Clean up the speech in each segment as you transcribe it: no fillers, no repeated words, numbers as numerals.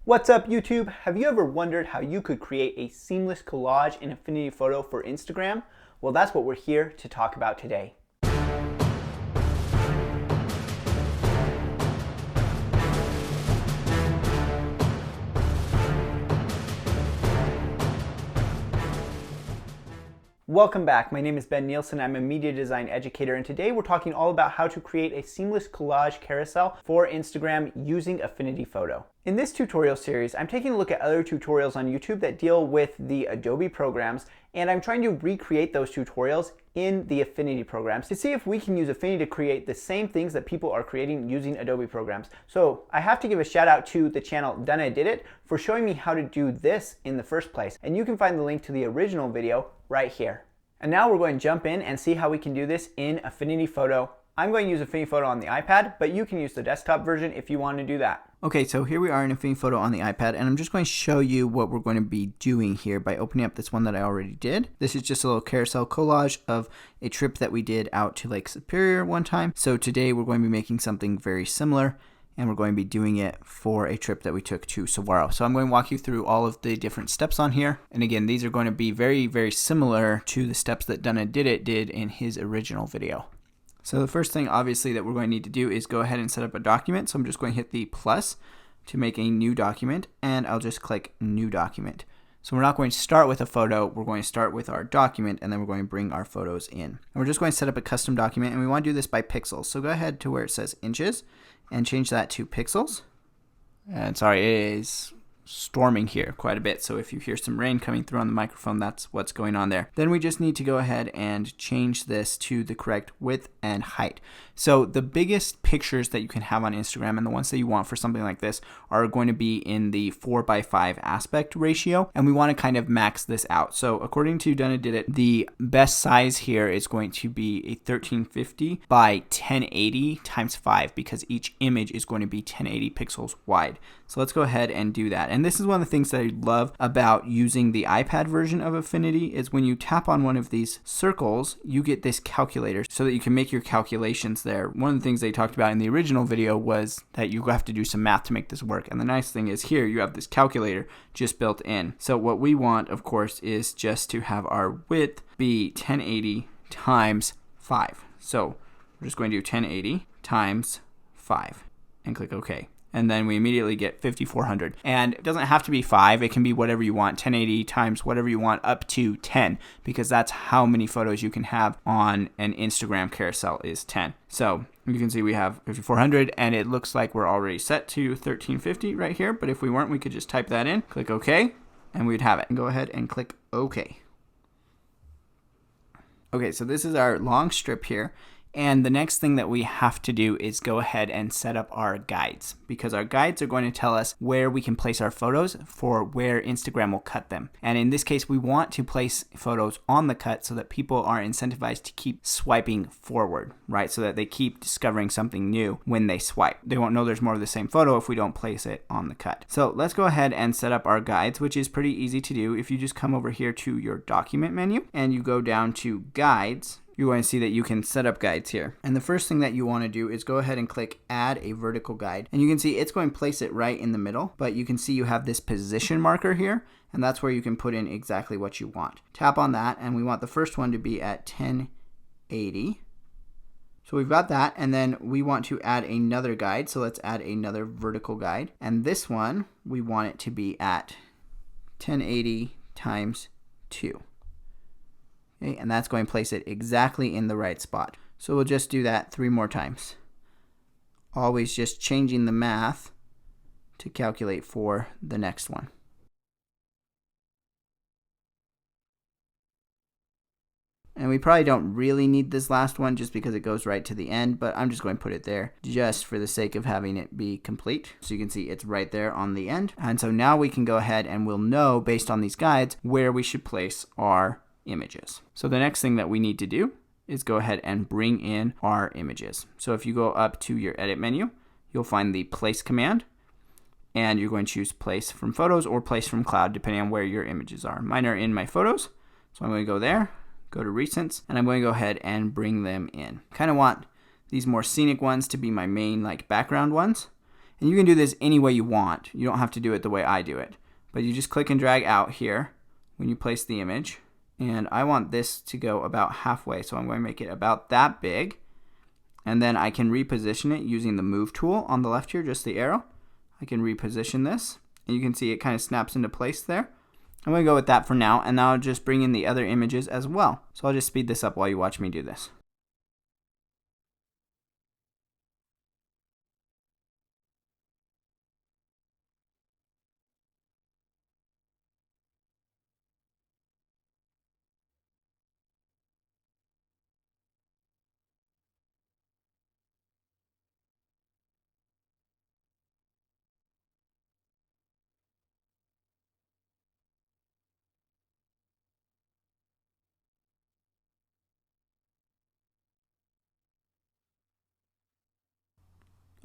What's up YouTube? Have you ever wondered how you could create a seamless collage in Affinity Photo for Instagram? Well, that's what we're here to talk about today. Welcome back. My name is Ben Nielsen. I'm a media design educator, and today we're talking all about how to create a seamless collage carousel for Instagram using Affinity Photo. In this tutorial series, I'm taking a look at other tutorials on YouTube that deal with the Adobe programs, and I'm trying to recreate those tutorials in the Affinity programs to see if we can use Affinity to create the same things that people are creating using Adobe programs. So I have to give a shout out to the channel Donna Did It for showing me how to do this in the first place. And you can find the link to the original video right here. And now we're going to jump in and see how we can do this in Affinity Photo. I'm going to use Affinity Photo on the iPad, but you can use the desktop version if you want to do that. Okay, so here we are in Affinity Photo on the iPad, and I'm just going to show you what we're going to be doing here by opening up this one that I already did. This is just a little carousel collage of a trip that we did out to Lake Superior one time. So today we're going to be making something very similar, and we're going to be doing it for a trip that we took to Saguaro. So I'm going to walk you through all of the different steps on here. And again, these are going to be very, very similar to the steps that Donna Did It did in his original video. So the first thing obviously that we're going to need to do is go ahead and set up a document. So I'm just going to hit the plus to make a new document, and I'll just click new document. So we're not going to start with a photo, we're going to start with our document, and then we're going to bring our photos in. And we're just going to set up a custom document, and we want to do this by pixels. So go ahead to where it says inches and change that to pixels. And sorry, it is storming here quite a bit, so if you hear some rain coming through on the microphone, that's what's going on there. Then we just need to go ahead and change this to the correct width and height. So the biggest pictures that you can have on Instagram, and the ones that you want for something like this, are going to be in the 4:5 aspect ratio, and we want to kind of max this out. So according to Donna Did It, the best size here is going to be a 1350 by 1080 times 5, because each image is going to be 1080 pixels wide. So let's go ahead and do that. And this is one of the things that I love about using the iPad version of Affinity is when you tap on one of these circles, you get this calculator so that you can make your calculations there. One of the things they talked about in the original video was that you have to do some math to make this work. And the nice thing is here you have this calculator just built in. So what we want, of course, is just to have our width be 1080 times 5. So we're just going to do 1080 times 5 and click OK. And then we immediately get 5400. And it doesn't have to be 5, it can be whatever you want, 1080 times whatever you want up to 10, because that's how many photos you can have on an Instagram carousel is 10. So you can see we have 5400, and it looks like we're already set to 1350 right here, but if we weren't, we could just type that in, click OK, and we'd have it. And go ahead and click OK. Okay, so this is our long strip here. And the next thing that we have to do is go ahead and set up our guides, because our guides are going to tell us where we can place our photos for where Instagram will cut them. And in this case, we want to place photos on the cut so that people are incentivized to keep swiping forward, right? So that they keep discovering something new when they swipe. They won't know there's more of the same photo if we don't place it on the cut. So let's go ahead and set up our guides, which is pretty easy to do. If you just come over here to your document menu and you go down to guides, you're going to see that you can set up guides here. And the first thing that you want to do is go ahead and click add a vertical guide. And you can see it's going to place it right in the middle, but you can see you have this position marker here, and that's where you can put in exactly what you want. Tap on that, and we want the first one to be at 1080. So we've got that, and then we want to add another guide. So let's add another vertical guide. And this one, we want it to be at 1080 times 2. Okay, and that's going to place it exactly in the right spot. So we'll just do that 3 more times. Always just changing the math to calculate for the next one. And we probably don't really need this last one just because it goes right to the end, but I'm just going to put it there just for the sake of having it be complete. So you can see it's right there on the end. And so now we can go ahead and we'll know based on these guides where we should place our images. So the next thing that we need to do is go ahead and bring in our images. So if you go up to your edit menu, you'll find the place command, and you're going to choose place from photos or place from cloud depending on where your images are. Mine are in my photos, so I'm going to go there, go to recents, and I'm going to go ahead and bring them in. Kind of want these more scenic ones to be my main background ones. And you can do this any way you want. You don't have to do it the way I do it. But you just click and drag out here when you place the image. And I want this to go about halfway, so I'm going to make it about that big. And then I can reposition it using the move tool on the left here, just the arrow. I can reposition this, and you can see it kind of snaps into place there. I'm going to go with that for now, and now I'll just bring in the other images as well. So I'll just speed this up while you watch me do this.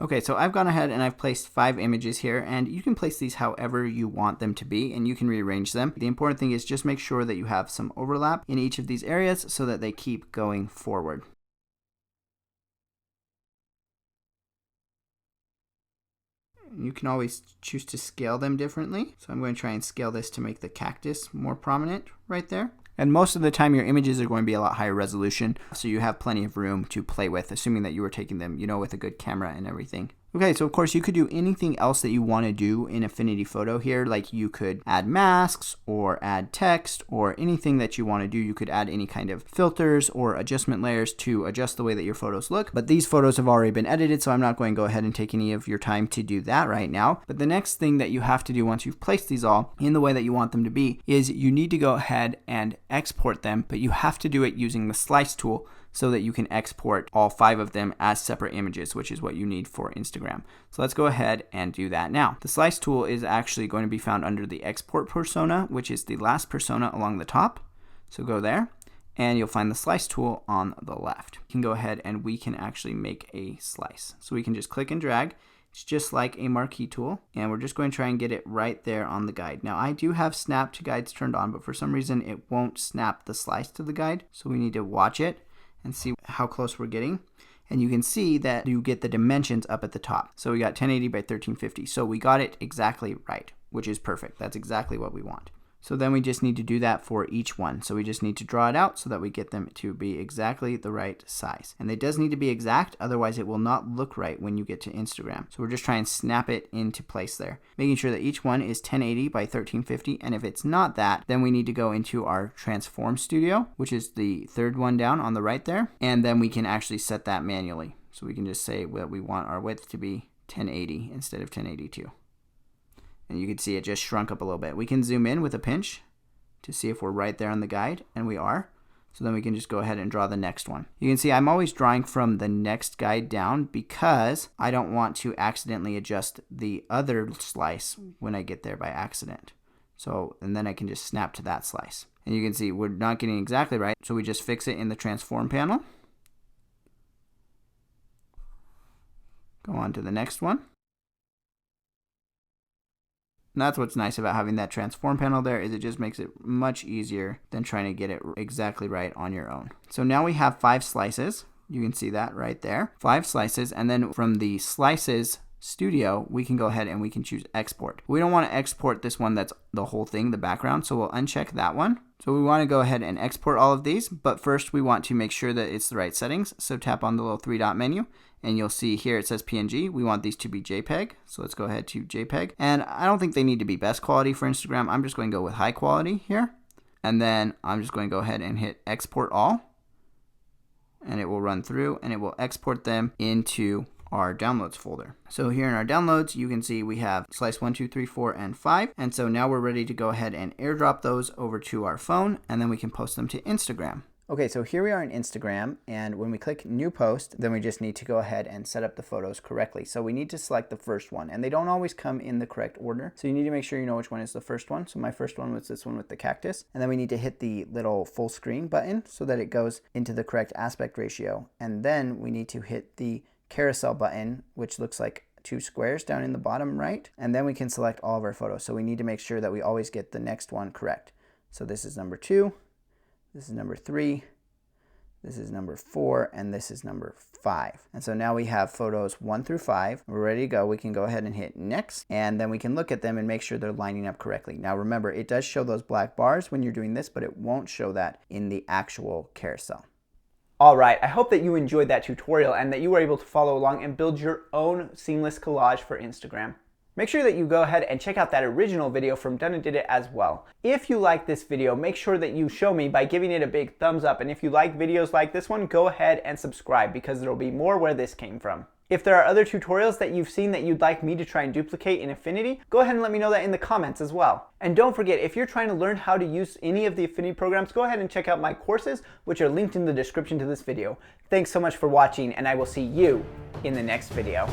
Okay, so I've gone ahead and I've placed 5 images here, and you can place these however you want them to be, and you can rearrange them. The important thing is just make sure that you have some overlap in each of these areas so that they keep going forward. You can always choose to scale them differently. So I'm going to try and scale this to make the cactus more prominent right there. And most of the time your images are going to be a lot higher resolution, so you have plenty of room to play with, assuming that you were taking them, with a good camera and everything. Okay, so of course you could do anything else that you want to do in Affinity Photo here, like you could add masks or add text or anything that you want to do. You could add any kind of filters or adjustment layers to adjust the way that your photos look. But these photos have already been edited, so I'm not going to go ahead and take any of your time to do that right now. But the next thing that you have to do once you've placed these all in the way that you want them to be is you need to go ahead and export them, but you have to do it using the slice tool, so that you can export all 5 of them as separate images, which is what you need for Instagram. So let's go ahead and do that now. The slice tool is actually going to be found under the export persona, which is the last persona along the top. So go there, and you'll find the slice tool on the left. You can go ahead and we can actually make a slice. So we can just click and drag. It's just like a marquee tool, and we're just going to try and get it right there on the guide. Now I do have snap to guides turned on, but for some reason it won't snap the slice to the guide. So we need to watch it and see how close we're getting. And you can see that you get the dimensions up at the top. So we got 1080 by 1350. So we got it exactly right, which is perfect. That's exactly what we want. So then we just need to do that for each one. So we just need to draw it out so that we get them to be exactly the right size. And it does need to be exact, otherwise it will not look right when you get to Instagram. So we're just trying to snap it into place there, making sure that each one is 1080 by 1350. And if it's not that, then we need to go into our Transform Studio, which is the third one down on the right there. And then we can actually set that manually. So we can just say that we want our width to be 1080 instead of 1082. And you can see it just shrunk up a little bit. We can zoom in with a pinch to see if we're right there on the guide, and we are. So then we can just go ahead and draw the next one. You can see I'm always drawing from the next guide down because I don't want to accidentally adjust the other slice when I get there by accident. So, and then I can just snap to that slice. And you can see we're not getting exactly right, so we just fix it in the transform panel. Go on to the next one. And that's what's nice about having that transform panel there, is it just makes it much easier than trying to get it exactly right on your own. So now we have 5 slices. You can see that right there. 5 slices, and then from the slices studio, we can go ahead and we can choose export. We don't want to export this one that's the whole thing, the background, so we'll uncheck that one. So we want to go ahead and export all of these, but first we want to make sure that it's the right settings. So tap on the little 3-dot menu, and you'll see here it says PNG. We want these to be JPEG, so let's go ahead to JPEG. And I don't think they need to be best quality for Instagram. I'm just going to go with high quality here. And then I'm just going to go ahead and hit export all. And it will run through, and it will export them into our downloads folder. So here in our downloads, you can see we have slice 1, 2, 3, 4, and 5. And so now we're ready to go ahead and airdrop those over to our phone, and then we can post them to Instagram. Okay, so here we are in Instagram, and when we click New Post, then we just need to go ahead and set up the photos correctly. So we need to select the first one, and they don't always come in the correct order. So you need to make sure you know which one is the first one. So my first one was this one with the cactus. And then we need to hit the little full screen button so that it goes into the correct aspect ratio. And then we need to hit the carousel button, which looks like 2 squares down in the bottom right. And then we can select all of our photos. So we need to make sure that we always get the next one correct. So this is number 2. This is number 3, this is number 4, and this is number 5. And so now we have photos 1 through 5. We're ready to go. We can go ahead and hit next, and then we can look at them and make sure they're lining up correctly. Now remember, it does show those black bars when you're doing this, but it won't show that in the actual carousel. All right, I hope that you enjoyed that tutorial and that you were able to follow along and build your own seamless collage for Instagram. Make sure that you go ahead and check out that original video from Done Did It as well. If you like this video, make sure that you show me by giving it a big thumbs up. And if you like videos like this one, go ahead and subscribe because there will be more where this came from. If there are other tutorials that you've seen that you'd like me to try and duplicate in Affinity, go ahead and let me know that in the comments as well. And don't forget, if you're trying to learn how to use any of the Affinity programs, go ahead and check out my courses, which are linked in the description to this video. Thanks so much for watching, and I will see you in the next video.